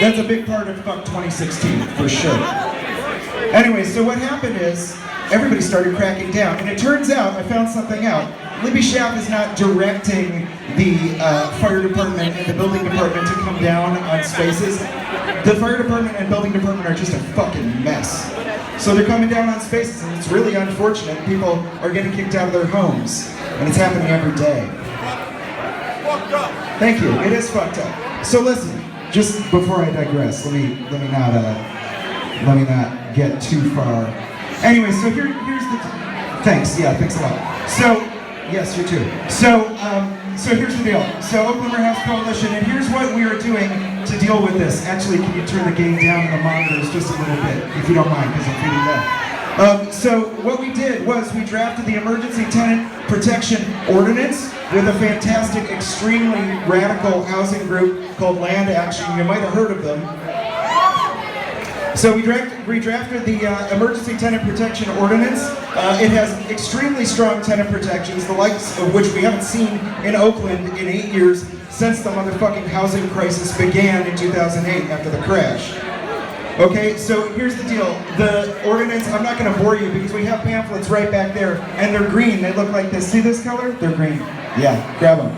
That's a big part of Fuck 2016, for sure. Anyway, so what happened is, everybody started cracking down, and it turns out, I found something out, Libby Schaaf is not directing the fire department and the building department to come down on spaces. The fire department and building department are just a fucking mess. So they're coming down on spaces, and it's really unfortunate. People are getting kicked out of their homes, and it's happening every day. Fucked up. Thank you. It is fucked up. So listen, just before I digress, let me not get too far. Anyway, so here's the. Thanks. Yeah, thanks a lot. So yes, you too. So here's the deal. So Oakland Warehouse Coalition, and here's what we are doing to deal with this. Actually, can you turn the gain down on the monitors just a little bit, if you don't mind, because I'm feeding that. So what we did was we drafted the Emergency Tenant Protection Ordinance with a fantastic, extremely radical housing group called Land Action. You might have heard of them. So we redrafted the Emergency Tenant Protection Ordinance. It has extremely strong tenant protections, the likes of which we haven't seen in Oakland in 8 years since the motherfucking housing crisis began in 2008 after the crash. Okay, so here's the deal. The ordinance, I'm not going to bore you because we have pamphlets right back there, and they're green. They look like this. See this color? They're green. Yeah, grab them.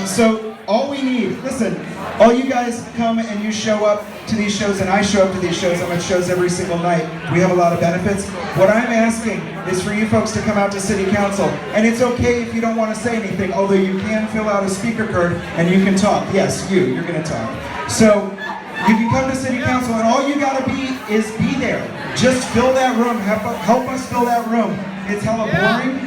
So all we need, listen, all you guys come and you show up to these shows, and I show up to these shows. I'm at shows every single night. We have a lot of benefits. What I'm asking is for you folks to come out to City Council, and it's okay if you don't want to say anything, although you can fill out a speaker card and you can talk. Yes, you're going to talk. So you can come to City Council, and all you gotta be is be there. Just fill that room. Help us fill that room. It's hella boring.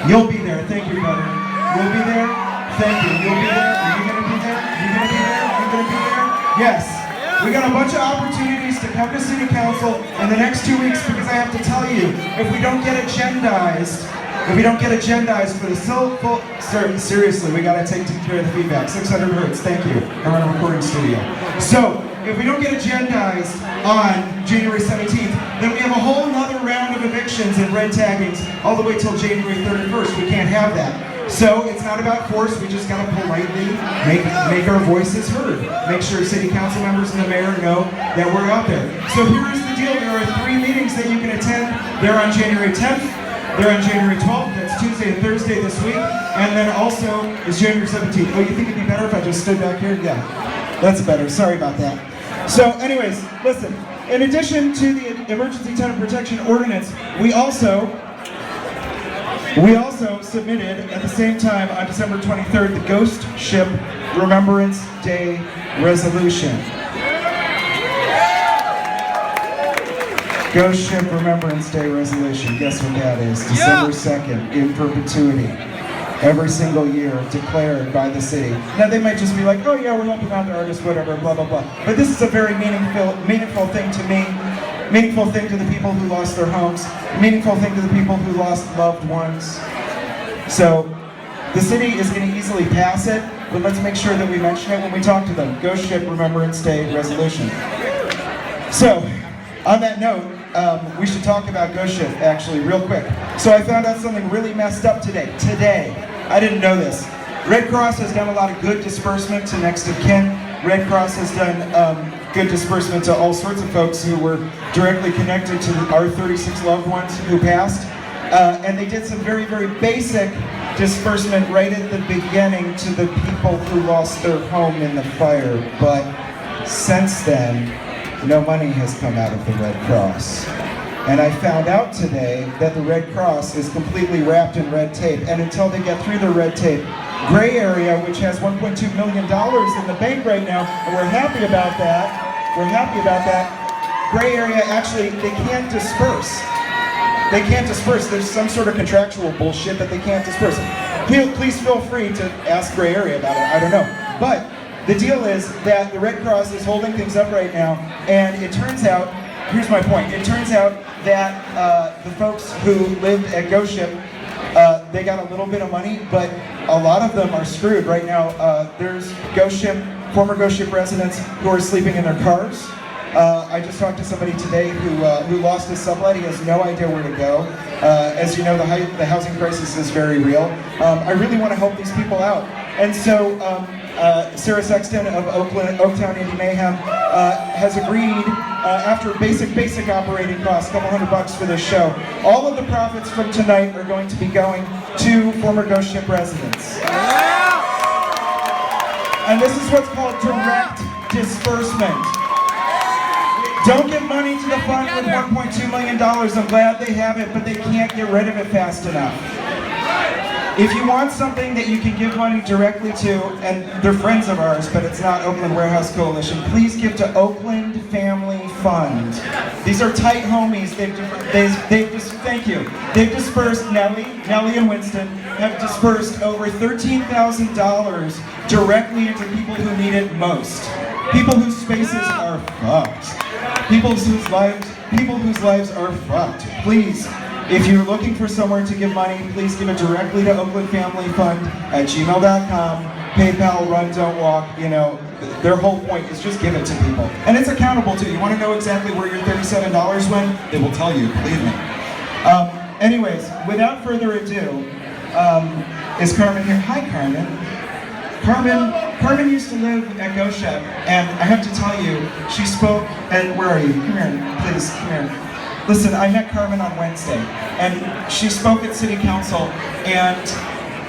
You'll be there. Thank you, brother. You'll be there. Thank you. You'll be there. Are you gonna be there? Are you gonna be there? Are you gonna be there? Yes. We got a bunch of opportunities to come to City Council in the next 2 weeks, because I have to tell you, if we don't get agendized for the seriously, we gotta take care of the feedback. 600 hertz, thank you. I'm in a recording studio. So, if we don't get agendized on January 17th, then we have a whole nother round of evictions and red taggings all the way till January 31st. We can't have that. So, it's not about force, we just gotta politely make our voices heard. Make sure City Council members and the mayor know that we're out there. So here's the deal, there are 3 meetings that you can attend. They're on January 10th. They're on January 12th, that's Tuesday and Thursday this week, and then also is January 17th. Oh, you think it'd be better if I just stood back here? Yeah, that's better, sorry about that. So anyways, listen, in addition to the Emergency Tenant Protection Ordinance, we also submitted at the same time on December 23rd the Ghost Ship Remembrance Day Resolution. Ghost Ship Remembrance Day Resolution. Guess what that is? December 2nd, in perpetuity. Every single year, declared by the city. Now they might just be like, oh yeah, we're helping out the artists, whatever, blah, blah, blah. But this is a very meaningful thing to me. Meaningful thing to the people who lost their homes. Meaningful thing to the people who lost loved ones. So, the city is going to easily pass it, but let's make sure that we mention it when we talk to them. Ghost Ship Remembrance Day Resolution. So, on that note, we should talk about Ghost Ship actually real quick. So I found out something really messed up today. I didn't know this. Red Cross has done a lot of good disbursement to next of kin. Red Cross has done good disbursement to all sorts of folks who were directly connected to our 36 loved ones who passed. And they did some very, very basic disbursement right at the beginning to the people who lost their home in the fire. But since then, no money has come out of the Red Cross. And I found out today that the Red Cross is completely wrapped in red tape. And until they get through the red tape, Gray Area, which has $1.2 million in the bank right now, and we're happy about that. Gray Area, actually, they can't disperse. There's some sort of contractual bullshit that they can't disperse. Please feel free to ask Gray Area about it. I don't know. But the deal is that the Red Cross is holding things up right now, and it turns out, here's my point, it turns out that the folks who lived at Ghost Ship, they got a little bit of money, but a lot of them are screwed right now. There's former Ghost Ship residents who are sleeping in their cars. I just talked to somebody today who lost his sublet. He has no idea where to go. As you know, the housing crisis is very real. I really want to help these people out. And so Sarah Sexton of Oaktown Indie Mayhem, has agreed, after basic operating costs, a couple $100 for this show. All of the profits from tonight are going to be going to former Ghost Ship residents. And this is what's called direct disbursement. Don't give money to the fund with $1.2 million. I'm glad they have it, but they can't get rid of it fast enough. If you want something that you can give money directly to, and they're friends of ours, but it's not Oakland Warehouse Coalition, please give to Oakland Family Fund. These are tight homies. Thank you. They've dispersed, Nellie and Winston have dispersed over $13,000 directly into people who need it most. People whose spaces are fucked. People whose lives are fucked. Please, if you're looking for somewhere to give money, please give it directly to Oakland Family Fund at gmail.com. PayPal, Run, Don't Walk, you know, their whole point is just give it to people. And it's accountable too. You want to know exactly where your $37 went? They will tell you, believe me. Anyways, without further ado, is Carmen here? Hi, Carmen. Carmen used to live at Ghost Ship, and I have to tell you, she spoke, and where are you? Come here, please, come here. Listen, I met Carmen on Wednesday, and she spoke at City Council, and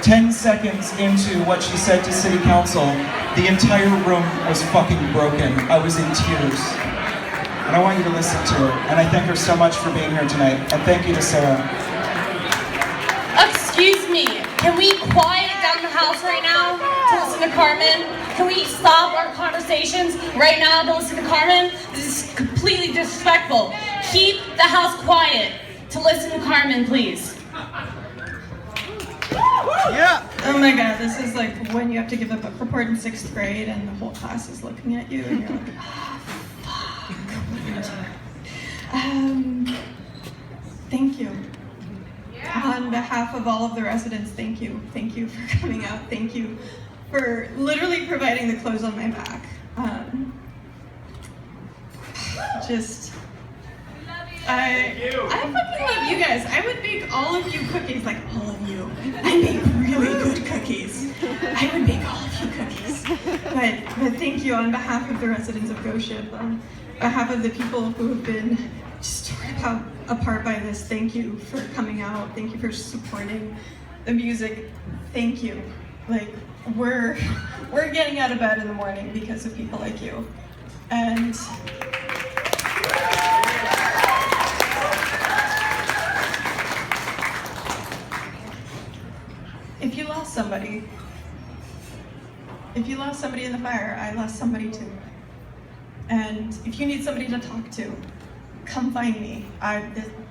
10 seconds into what she said to City Council, the entire room was fucking broken. I was in tears. And I want you to listen to her, and I thank her so much for being here tonight, and thank you to Sarah. Excuse me, can we quiet down the house right now to listen to Carmen? Can we stop our conversations right now to listen to Carmen? This is completely disrespectful. Keep the house quiet to listen to Carmen, please. Yeah. Oh my god, this is like when you have to give a book report in 6th grade and the whole class is looking at you and you're like, oh, fuck. Thank you. On behalf of all of the residents, thank you. Thank you for coming out. Thank you for literally providing the clothes on my back. I fucking love you guys. I would bake all of you cookies, like all of you. I make really good cookies. I would bake all of you cookies. But thank you on behalf of the residents of Ghost Ship, on behalf of the people who have been just torn apart by this. Thank you for coming out. Thank you for supporting the music. Thank you. Like we're getting out of bed in the morning because of people like you. And if you lost somebody in the fire, I lost somebody too. And if you need somebody to talk to, come find me.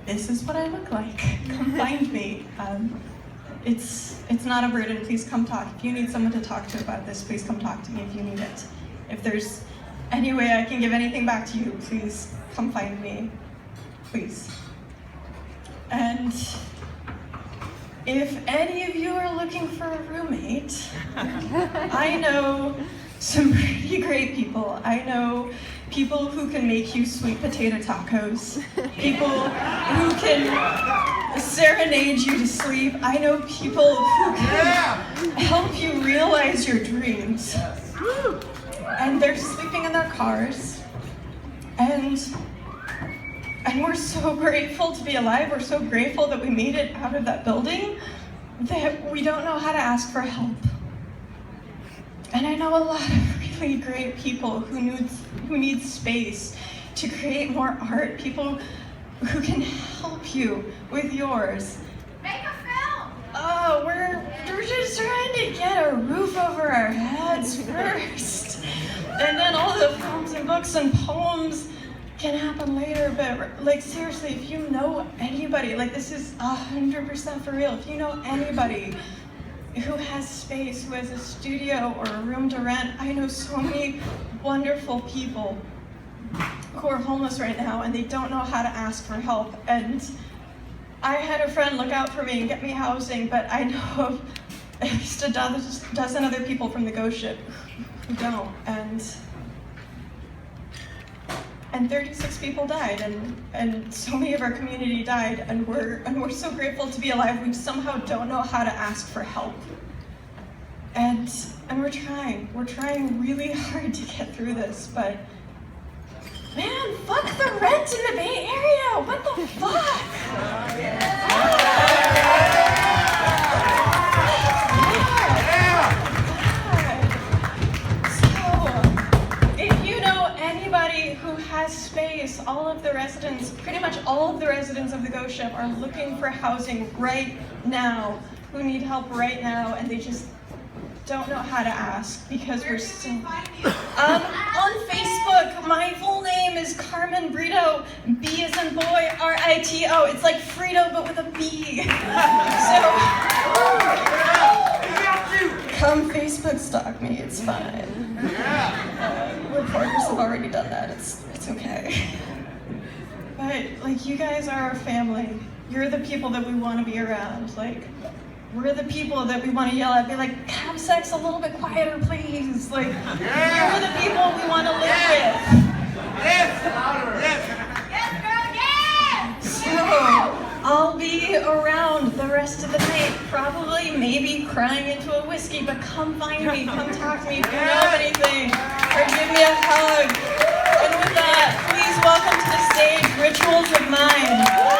This is what I look like. Come find me. It's not a burden. Please come talk. If you need someone to talk to about this, please come talk to me if you need it. If there's any way I can give anything back to you, please come find me. Please. And if any of you are looking for a roommate, I know some pretty great people. I know people who can make you sweet potato tacos, people who can serenade you to sleep. I know people who can help you realize your dreams. And they're sleeping in their cars. And we're so grateful to be alive. We're so grateful that we made it out of that building that we don't know how to ask for help. And I know a lot of really great people who need space to create more art, people who can help you with yours. Make a film! Oh, we're just trying to get a roof over our heads first. And then all the films and books and poems can happen later, but like seriously, if you know anybody, like this is 100% for real, if you know anybody who has space, who has a studio or a room to rent, I know so many wonderful people who are homeless right now and they don't know how to ask for help. And I had a friend look out for me and get me housing, but I know of at least a dozen other people from the Ghost Ship who don't. And 36 people died, and so many of our community died, and we're so grateful to be alive. We somehow don't know how to ask for help. And we're trying really hard to get through this, but man, fuck the rent in the Bay Area, what the fuck? So, if you know anybody who has space, pretty much all of the residents of the Ghost Ship are looking for housing right now, who need help right now, and they just don't know how to ask because we're still on Facebook. My full name is Carmen Brito, B as in boy, R-I-T-O. It's like Frito but with a B. So come Facebook stalk me, it's fine. Reporters have already done that, it's okay. But like, you guys are our family. You're the people that we want to be around. Like, we're the people that we want to yell at, be like, have sex a little bit quieter, please. Like, you're the people we want to live with. Yes, girl, yes! So, I'll be around the rest of the night, probably, maybe crying into a whiskey, but come find me, come talk to me if you know of anything, or give me a hug. And with that, please welcome to the stage Rituals of Mine.